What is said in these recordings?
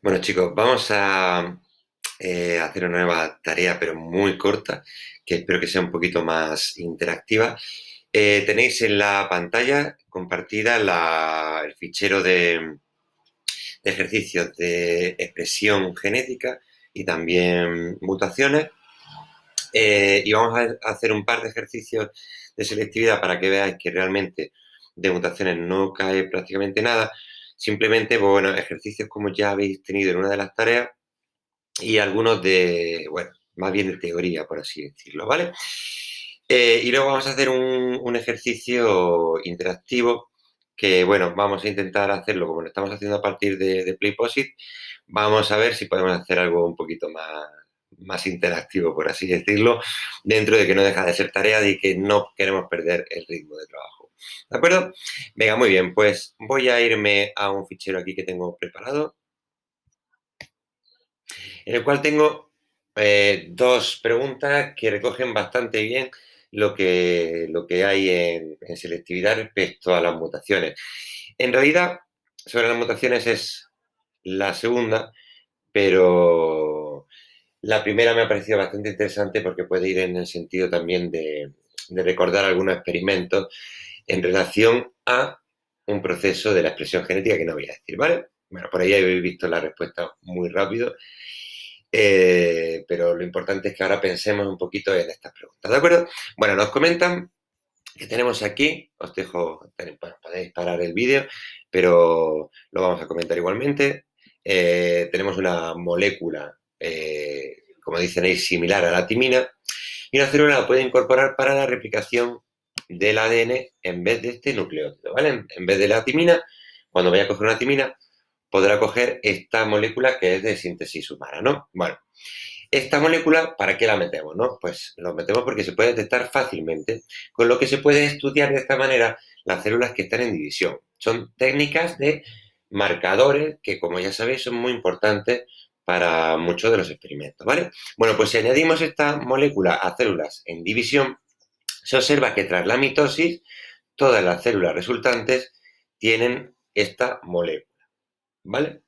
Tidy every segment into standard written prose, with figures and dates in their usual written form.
Bueno, chicos, vamos a hacer una nueva tarea, pero muy corta, que espero que sea un poquito más interactiva. Tenéis en la pantalla compartida el fichero de ejercicios de expresión genética y también mutaciones. Y vamos a hacer un par de ejercicios de selectividad para que veáis que realmente de mutaciones no cae prácticamente nada. Simplemente, pues, bueno, ejercicios como ya habéis tenido en una de las tareas y algunos de, bueno, más bien de teoría, por así decirlo, ¿vale? Y luego vamos a hacer un ejercicio interactivo que, bueno, vamos a intentar hacerlo como lo estamos haciendo a partir de PlayPosit. Vamos a ver si podemos hacer algo un poquito más interactivo, por así decirlo, dentro de que no deja de ser tarea y que no queremos perder el ritmo de trabajo. ¿De acuerdo? Venga, muy bien, pues voy a irme a un fichero aquí que tengo preparado, en el cual tengo dos preguntas que recogen bastante bien lo que hay en selectividad respecto a las mutaciones. En realidad, sobre las mutaciones es la segunda, pero la primera me ha parecido bastante interesante porque puede ir en el sentido también de recordar algunos experimentos en relación a un proceso de la expresión genética que no voy a decir, ¿vale? Bueno, por ahí habéis visto la respuesta muy rápido. Pero lo importante es que ahora pensemos un poquito en estas preguntas, ¿de acuerdo? Bueno, nos comentan que tenemos aquí, os dejo, bueno, podéis parar el vídeo, pero lo vamos a comentar igualmente. Tenemos una molécula, como dicen ahí, similar a la timina, y una célula la puede incorporar para la replicación del ADN en vez de este nucleótido, ¿vale? En vez de la timina, cuando vaya a coger una timina, podrá coger esta molécula que es de síntesis humana, ¿no? Bueno, esta molécula, ¿para qué la metemos, no? Pues lo metemos porque se puede detectar fácilmente, con lo que se puede estudiar de esta manera las células que están en división. Son técnicas de marcadores que, como ya sabéis, son muy importantes para muchos de los experimentos, ¿vale? Bueno, pues si añadimos esta molécula a células en división, se observa que tras la mitosis, todas las células resultantes tienen esta molécula, ¿vale?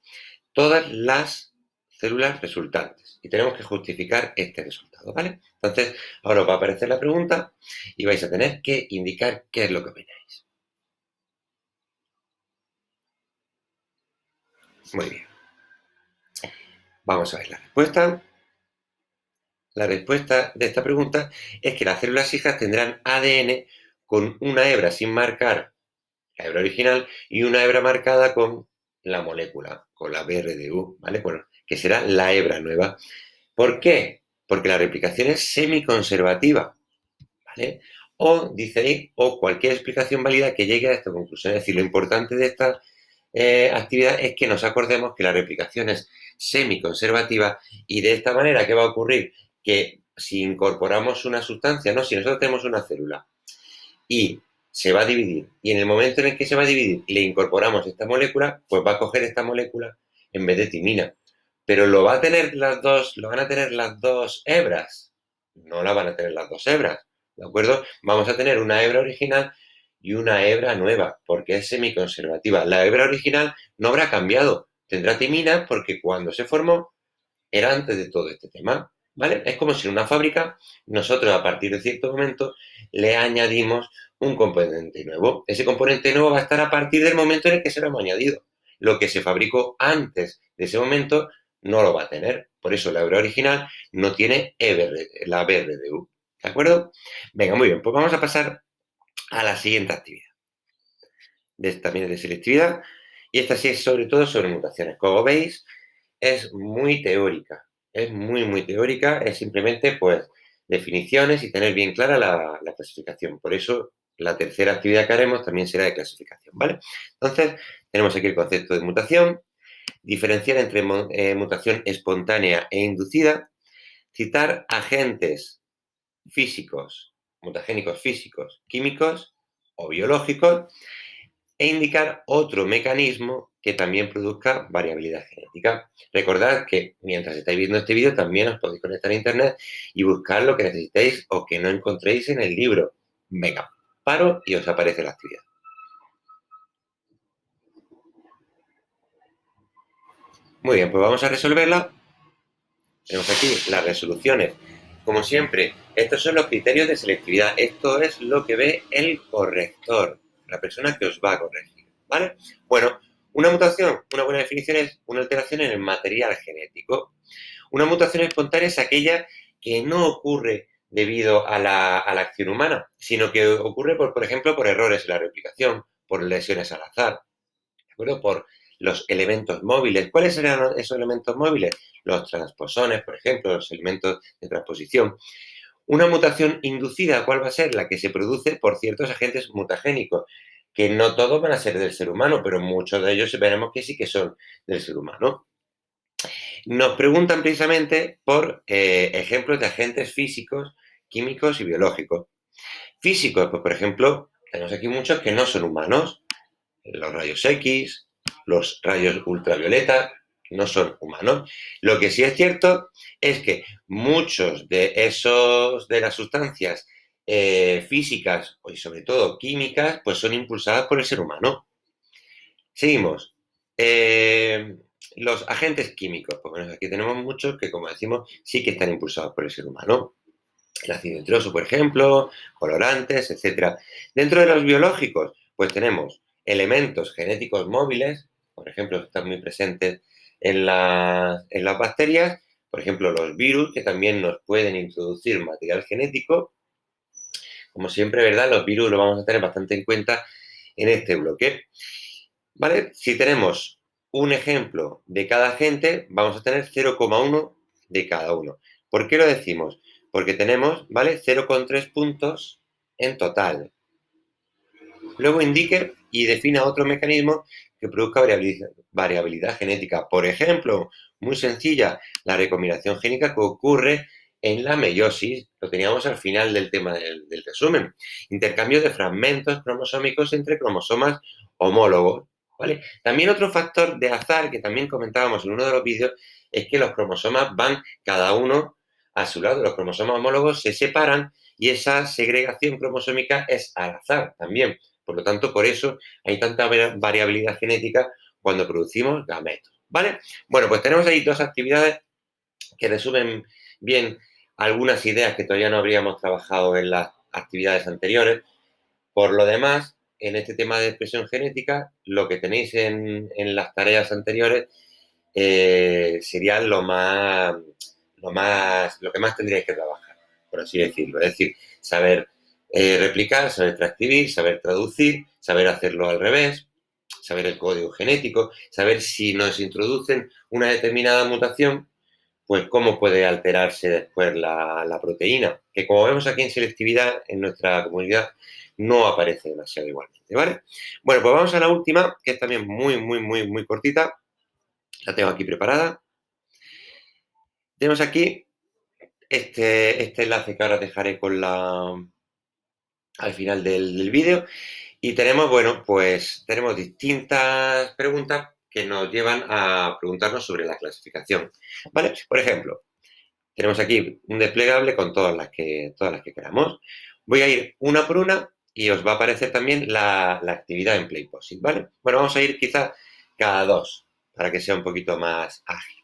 Todas las células resultantes y tenemos que justificar este resultado, ¿vale? Entonces, ahora os va a aparecer la pregunta y vais a tener que indicar qué es lo que opináis. Muy bien, vamos a ver la respuesta. La respuesta de esta pregunta es que las células hijas tendrán ADN con una hebra sin marcar, la hebra original, y una hebra marcada con la molécula, con la BRDU, ¿vale? Bueno, que será la hebra nueva. ¿Por qué? Porque la replicación es semiconservativa, ¿vale? O, dice ahí, o cualquier explicación válida que llegue a esta conclusión. Es decir, lo importante de esta actividad es que nos acordemos que la replicación es semiconservativa y de esta manera, ¿qué va a ocurrir? Que si incorporamos una sustancia, no, si nosotros tenemos una célula y se va a dividir, y en el momento en el que se va a dividir le incorporamos esta molécula, pues va a coger esta molécula en vez de timina. Pero lo va a tener las dos, lo van a tener las dos hebras. No la van a tener las dos hebras, ¿de acuerdo? Vamos a tener una hebra original y una hebra nueva, porque es semiconservativa. La hebra original no habrá cambiado, tendrá timina porque cuando se formó era antes de todo este tema, ¿vale? Es como si en una fábrica nosotros a partir de cierto momento le añadimos un componente nuevo. Ese componente nuevo va a estar a partir del momento en el que se lo hemos añadido. Lo que se fabricó antes de ese momento no lo va a tener. Por eso la hebra original no tiene la BRDU. ¿De acuerdo? Venga, muy bien. Pues vamos a pasar a la siguiente actividad. También de selectividad. Y esta sí es sobre todo sobre mutaciones. Como veis, es muy teórica. Es muy teórica. Es simplemente, pues, definiciones y tener bien clara la clasificación. Por eso, la tercera actividad que haremos también será de clasificación, ¿vale? Entonces, tenemos aquí el concepto de mutación, diferenciar entre mutación espontánea e inducida, citar agentes físicos, mutagénicos físicos, químicos o biológicos, e indicar otro mecanismo que también produzca variabilidad genética. Recordad que mientras estáis viendo este vídeo también os podéis conectar a internet y buscar lo que necesitéis o que no encontréis en el libro. Venga, paro y os aparece la actividad. Muy bien, pues vamos a resolverla. Tenemos aquí las resoluciones. Como siempre, estos son los criterios de selectividad. Esto es lo que ve el corrector, la persona que os va a corregir, ¿vale? Bueno, una mutación, una buena definición es una alteración en el material genético. Una mutación espontánea es aquella que no ocurre debido a la acción humana, sino que ocurre, por ejemplo, por errores en la replicación, por lesiones al azar, ¿de acuerdo? Por los elementos móviles. ¿Cuáles serán esos elementos móviles? Los transposones, por ejemplo, los elementos de transposición. Una mutación inducida, ¿cuál va a ser? La que se produce por ciertos agentes mutagénicos, que no todos van a ser del ser humano, pero muchos de ellos veremos que sí que son del ser humano. Nos preguntan precisamente por ejemplos de agentes físicos, químicos y biológicos. Físicos, pues por ejemplo, tenemos aquí muchos que no son humanos. Los rayos X, los rayos ultravioleta, no son humanos. Lo que sí es cierto es que muchos de las sustancias físicas y sobre todo químicas, pues son impulsadas por el ser humano. Seguimos. Los agentes químicos, pues bueno, aquí tenemos muchos que, como decimos, sí que están impulsados por el ser humano. El ácido nitroso, por ejemplo, colorantes, etcétera. Dentro de los biológicos, pues tenemos elementos genéticos móviles, por ejemplo, que están muy presentes en las bacterias, por ejemplo, los virus, que también nos pueden introducir material genético. Como siempre, ¿verdad? Los virus los vamos a tener bastante en cuenta en este bloque. ¿Vale? Si tenemos un ejemplo de cada agente, vamos a tener 0,1 de cada uno. ¿Por qué lo decimos? Porque tenemos, ¿vale? 0,3 puntos en total. Luego indique y defina otro mecanismo que produzca variabilidad genética. Por ejemplo, muy sencilla, la recombinación génica que ocurre en la meiosis. Lo teníamos al final del tema del resumen. Intercambio de fragmentos cromosómicos entre cromosomas homólogos. ¿Vale? También otro factor de azar que también comentábamos en uno de los vídeos es que los cromosomas van cada uno a su lado. Los cromosomas homólogos se separan y esa segregación cromosómica es al azar también. Por lo tanto, por eso hay tanta variabilidad genética cuando producimos gametos, ¿vale? Bueno, pues tenemos ahí dos actividades que resumen bien algunas ideas que todavía no habríamos trabajado en las actividades anteriores. Por lo demás, en este tema de expresión genética, lo que tenéis en las tareas anteriores sería lo que más tendríais que trabajar, por así decirlo. Es decir, saber replicar, saber transcribir, saber traducir, saber hacerlo al revés, saber el código genético, saber si nos introducen una determinada mutación, pues cómo puede alterarse después la proteína, que como vemos aquí en selectividad, en nuestra comunidad, no aparece demasiado igualmente, ¿vale? Bueno, pues vamos a la última, que es también muy, muy, muy, muy cortita. La tengo aquí preparada. Tenemos aquí este enlace que ahora dejaré al final del vídeo. Y tenemos, bueno, pues tenemos distintas preguntas que nos llevan a preguntarnos sobre la clasificación. ¿Vale? Por ejemplo, tenemos aquí un desplegable con todas las que queramos. Voy a ir una por una y os va a aparecer también la actividad en PlayPosit, ¿vale? Bueno, vamos a ir quizás cada dos para que sea un poquito más ágil.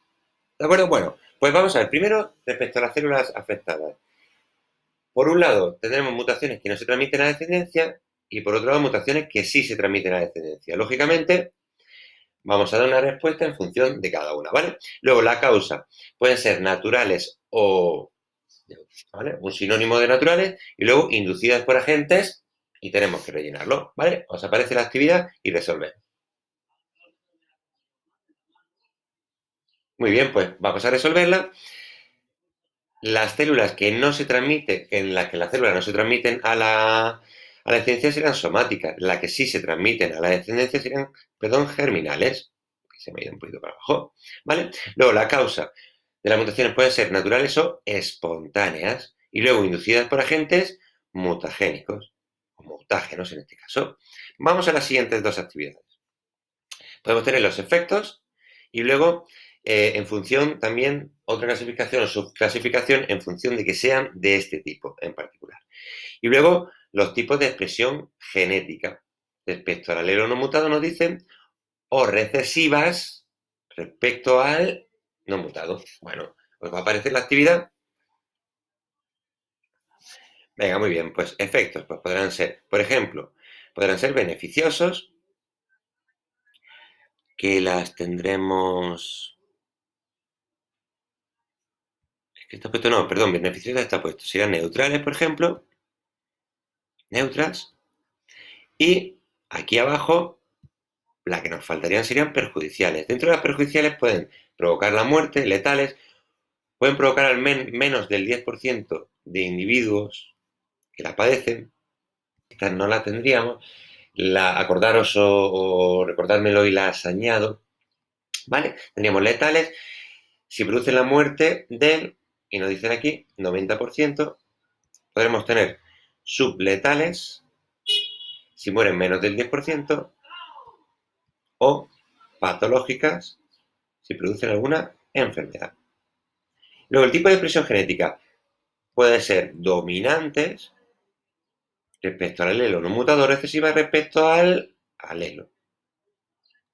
¿De acuerdo? Bueno, pues vamos a ver. Primero, respecto a las células afectadas. Por un lado, tendremos mutaciones que no se transmiten a la descendencia y por otro lado, mutaciones que sí se transmiten a la descendencia. Lógicamente, vamos a dar una respuesta en función de cada una, ¿vale? Luego, la causa pueden ser naturales o, ¿vale? Un sinónimo de naturales y luego inducidas por agentes y tenemos que rellenarlo, ¿vale? Os aparece la actividad y resolver. Muy bien, pues vamos a resolverla. Las células que no se transmiten, en las que las células no se transmiten a la descendencia serán somáticas. Las que sí se transmiten a la descendencia serán, perdón, germinales. Que se me ha ido un poquito para abajo. ¿Vale? Luego, la causa de las mutaciones pueden ser naturales o espontáneas. Y luego, inducidas por agentes mutagénicos, o mutágenos en este caso. Vamos a las siguientes dos actividades. Podemos tener los efectos y luego, en función también, otra clasificación o subclasificación en función de que sean de este tipo en particular. Y luego, los tipos de expresión genética. Respecto al alelo no mutado nos dicen o recesivas, respecto al no mutado. Bueno, os va a aparecer la actividad. Venga, muy bien, pues efectos, pues podrán ser, por ejemplo, podrán ser beneficiosos, que las tendremos... Es que está puesto, no, perdón, beneficiosas está puesto. Serán neutrales, por ejemplo, neutras, y aquí abajo, la que nos faltarían serían perjudiciales. Dentro de las perjudiciales pueden provocar la muerte, letales, pueden provocar al menos del 10% de individuos que la padecen. Estas no la tendríamos. Acordaros o recordármelo y las añado, ¿vale? Tendríamos letales si producen la muerte del, y nos dicen aquí, 90%, podremos tener subletales si mueren menos del 10% o patológicas si producen alguna enfermedad. Luego, el tipo de expresión genética puede ser dominantes respecto al alelo no mutado, recesiva respecto al alelo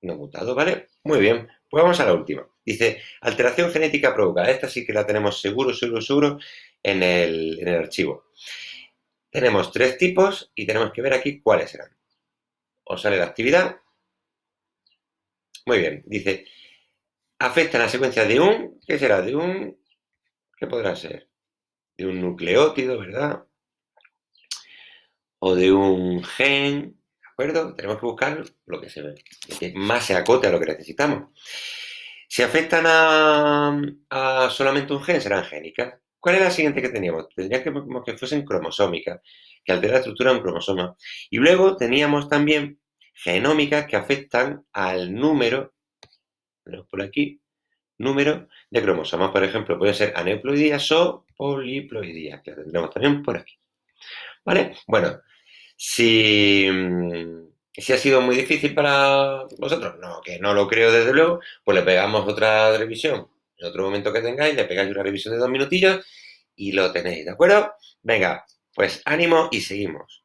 no mutado, ¿vale? Muy bien, pues vamos a la última. Dice, alteración genética provocada. Esta sí que la tenemos seguro en el archivo. Tenemos 3 tipos y tenemos que ver aquí cuáles serán. Os sale la actividad. Muy bien, dice, afectan a la secuencia de un, ¿qué será? De un, ¿qué podrá ser? De un nucleótido, ¿verdad? O de un gen, ¿de acuerdo? Tenemos que buscar lo que se ve, lo que más se acote a lo que necesitamos. Si afectan a solamente un gen, serán génicas. ¿Cuál es la siguiente que teníamos? Tendrían que fuesen cromosómicas, que altera la estructura de un cromosoma. Y luego teníamos también genómicas que afectan al número, tenemos por aquí, número de cromosomas. Por ejemplo, pueden ser aneuploidías o poliploidías, que las tendremos también por aquí. ¿Vale? Bueno, si, si ha sido muy difícil para vosotros, no, que no lo creo desde luego, pues le pegamos otra revisión. En otro momento que tengáis, le pegáis una revisión de 2 minutillos y lo tenéis, ¿de acuerdo? Venga, pues ánimo y seguimos.